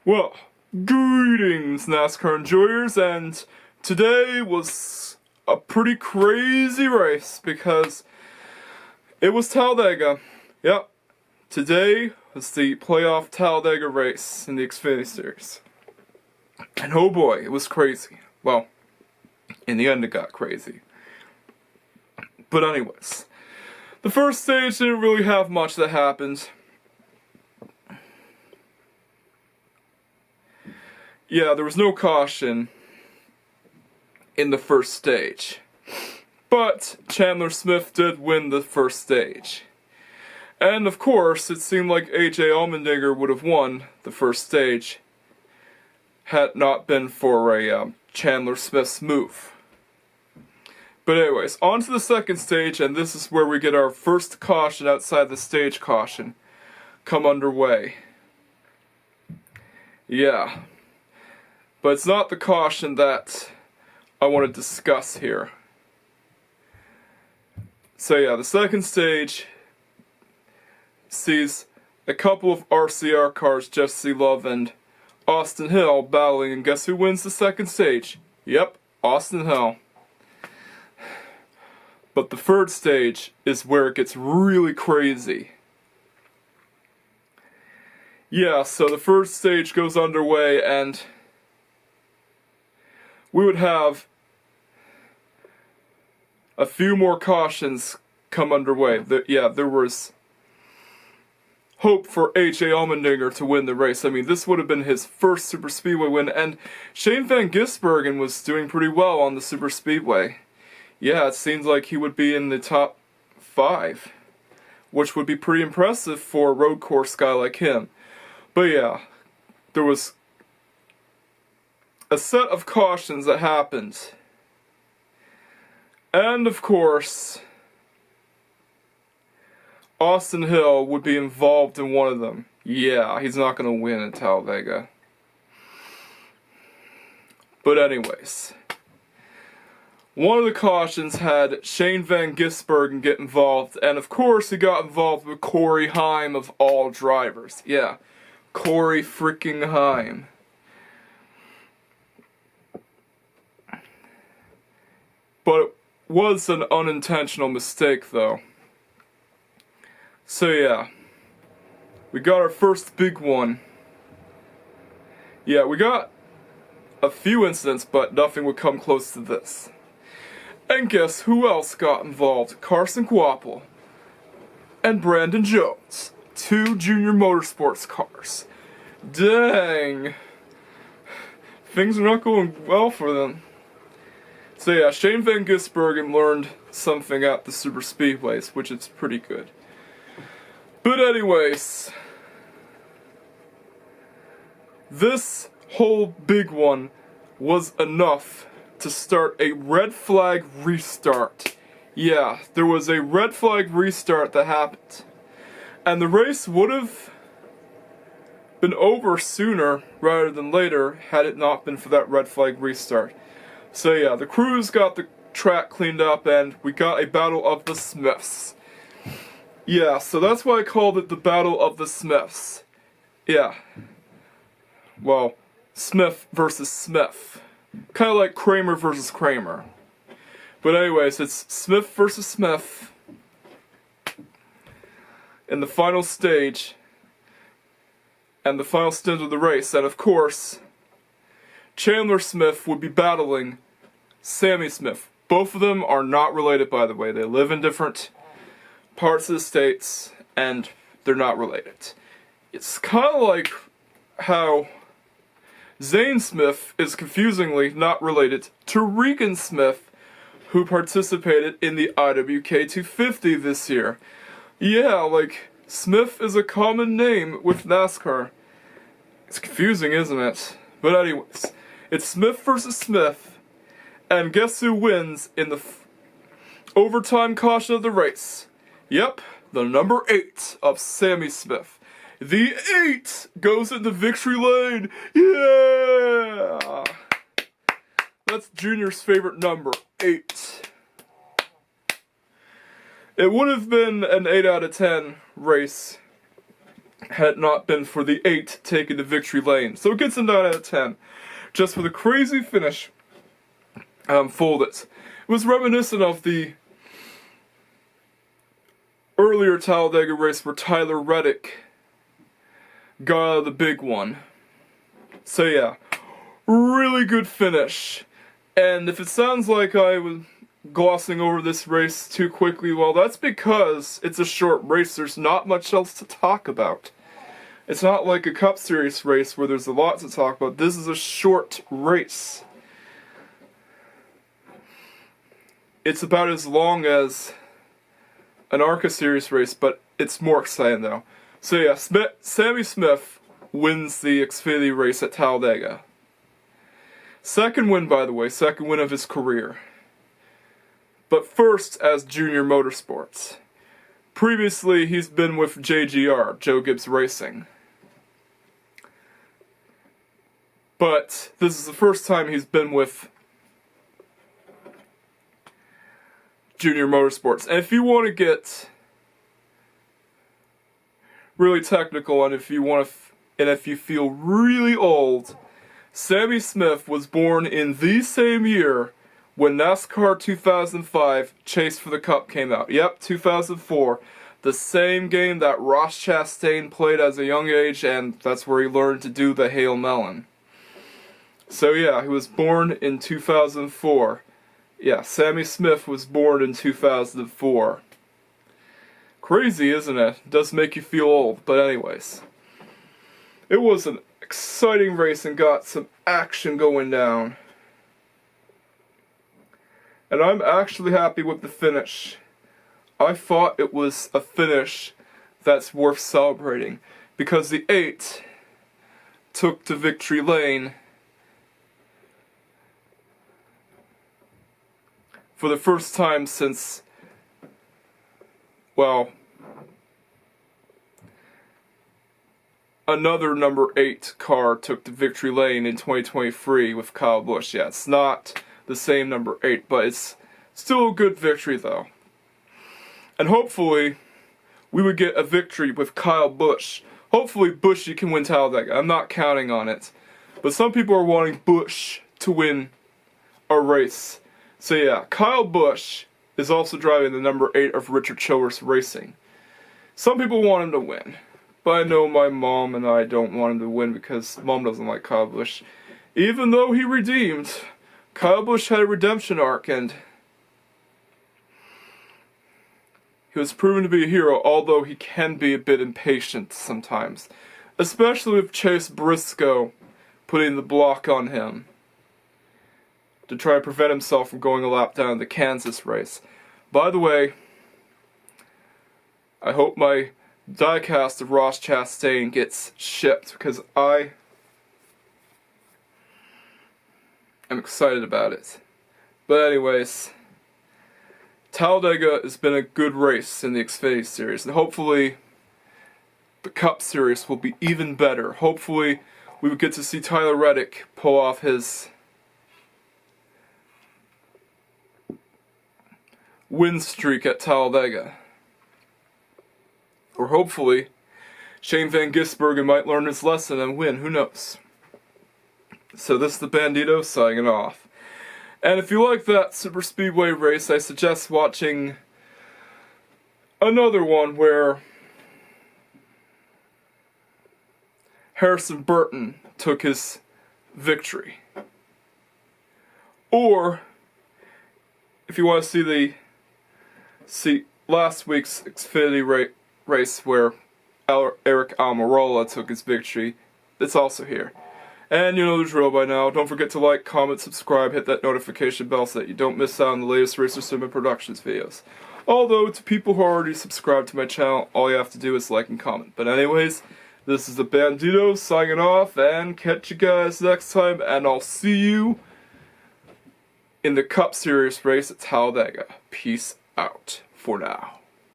Well, greetings NASCAR enjoyers, and today was a pretty crazy race because it was Talladega. Yep, today was the playoff Talladega race in the Xfinity Series. And oh boy, it was crazy. Well, in the end it got crazy. But anyways, the first stage didn't really have much that happened. Yeah, there was no caution in the first stage. But Chandler Smith did win the first stage. And of course, it seemed like A.J. Allmendinger would have won the first stage had not been for a Chandler Smith's move. But anyways, on to the second stage, and this is where we get our first caution outside the stage caution come underway. Yeah. But it's not the caution that I want to discuss here. So yeah, the second stage sees a couple of RCR cars, Jesse Love and Austin Hill, battling, and guess who wins the second stage? Yep, Austin Hill. But the third stage is where it gets really crazy. Yeah, so the first stage goes underway, and we would have a few more cautions come underway. There was hope for A.J. Allmendinger to win the race. I mean, this would have been his first Super Speedway win, and Shane Van Gisbergen was doing pretty well on the Super Speedway. Yeah, it seems like he would be in the top 5, which would be pretty impressive for a road course guy like him. But yeah, there was a set of cautions that happened. And of course, Austin Hill would be involved in one of them. Yeah, he's not going to win at Talladega. But anyways, one of the cautions had Shane Van Gisbergen get involved, and of course he got involved with Corey Heim of all drivers. Yeah, Corey freaking Heim. But it was an unintentional mistake, though. So yeah, we got our first big one. Yeah, we got a few incidents, but nothing would come close to this. And guess who else got involved? Carson Guapel and Brandon Jones. 2 Junior Motorsports cars. Dang. Things are not going well for them. So yeah, Shane Van Gisbergen learned something at the Super Speedways, which is pretty good. But anyways, this whole big one was enough to start a red flag restart. Yeah, there was a red flag restart that happened. And the race would have been over sooner rather than later had it not been for that red flag restart. So yeah, the crews got the track cleaned up and we got a battle of the Smiths. Yeah, so that's why I called it the Battle of the Smiths. Yeah. Well, Smith versus Smith. Kind of like Kramer versus Kramer. But anyways, it's Smith versus Smith in the final stage and the final stint of the race. And of course, Chandler Smith would be battling Sammy Smith. Both of them are not related, by the way. They live in different parts of the states, and they're not related. It's kind of like how Zane Smith is confusingly not related to Regan Smith, who participated in the IWK 250 this year. Yeah, like, Smith is a common name with NASCAR. It's confusing, isn't it? But anyways, it's Smith versus Smith, and guess who wins in the overtime caution of the race? Yep, the number 8 of Sammy Smith. The 8 goes into victory lane. Yeah! That's Junior's favorite number, 8. It would have been an 8 out of 10 race had it not been for the 8 taking the victory lane. So it gets a 9 out of 10. Just for the crazy finish. Fold it. It was reminiscent of the earlier Talladega race where Tyler Reddick got out of the big one. So yeah, really good finish. And if it sounds like I was glossing over this race too quickly, well, that's because it's a short race. There's not much else to talk about. It's not like a Cup Series race where there's a lot to talk about. This is a short race. It's about as long as an ARCA Series race, but it's more exciting though. So yeah, Sammy Smith wins the Xfinity race at Talladega. Second win, by the way, second win of his career. But first as Junior Motorsports. Previously, he's been with JGR, Joe Gibbs Racing. But this is the first time he's been with Junior Motorsports. And if you want to get really technical, and if you feel really old, Sammy Smith was born in the same year when NASCAR 2005 Chase for the Cup came out. Yep, 2004. The same game that Ross Chastain played as a young age, and that's where he learned to do the Hail Melon. So yeah, he was born in 2004. Yeah, Sammy Smith was born in 2004. Crazy, isn't it? Does make you feel old, but anyways. It was an exciting race and got some action going down. And I'm actually happy with the finish. I thought it was a finish that's worth celebrating, because the 8 took to victory lane for the first time since, well, another number 8 car took the victory lane in 2023 with Kyle Busch. Yeah, it's not the same number 8, but it's still a good victory though. And hopefully, we would get a victory with Kyle Busch. Hopefully Bushy can win Talladega. I'm not counting on it. But some people are wanting Busch to win a race. So yeah, Kyle Busch is also driving the number 8 of Richard Childress Racing. Some people want him to win. But I know my mom and I don't want him to win because Mom doesn't like Kyle Busch. Even though he redeemed, Kyle Busch had a redemption arc, and he was proven to be a hero, although he can be a bit impatient sometimes. Especially with Chase Briscoe putting the block on him to try to prevent himself from going a lap down in the Kansas race. By the way, I hope my diecast of Ross Chastain gets shipped, because I am excited about it. But anyways, Talladega has been a good race in the Xfinity Series, and hopefully the Cup Series will be even better. Hopefully we will get to see Tyler Reddick pull off his win streak at Talladega. Or hopefully Shane Van Gisbergen might learn his lesson and win, who knows. So this is the Bandito signing off. And if you like that super speedway race, I suggest watching another one where Harrison Burton took his victory. Or if you want to see last week's Xfinity race where Eric Almirola took his victory, it's also here. And you know the drill by now. Don't forget to like, comment, subscribe, hit that notification bell so that you don't miss out on the latest Racer Cinema Productions videos. Although, to people who are already subscribed to my channel, all you have to do is like and comment. But anyways, this is the Bandito signing off, and catch you guys next time, and I'll see you in the Cup Series race at Talladega. Peace out for now.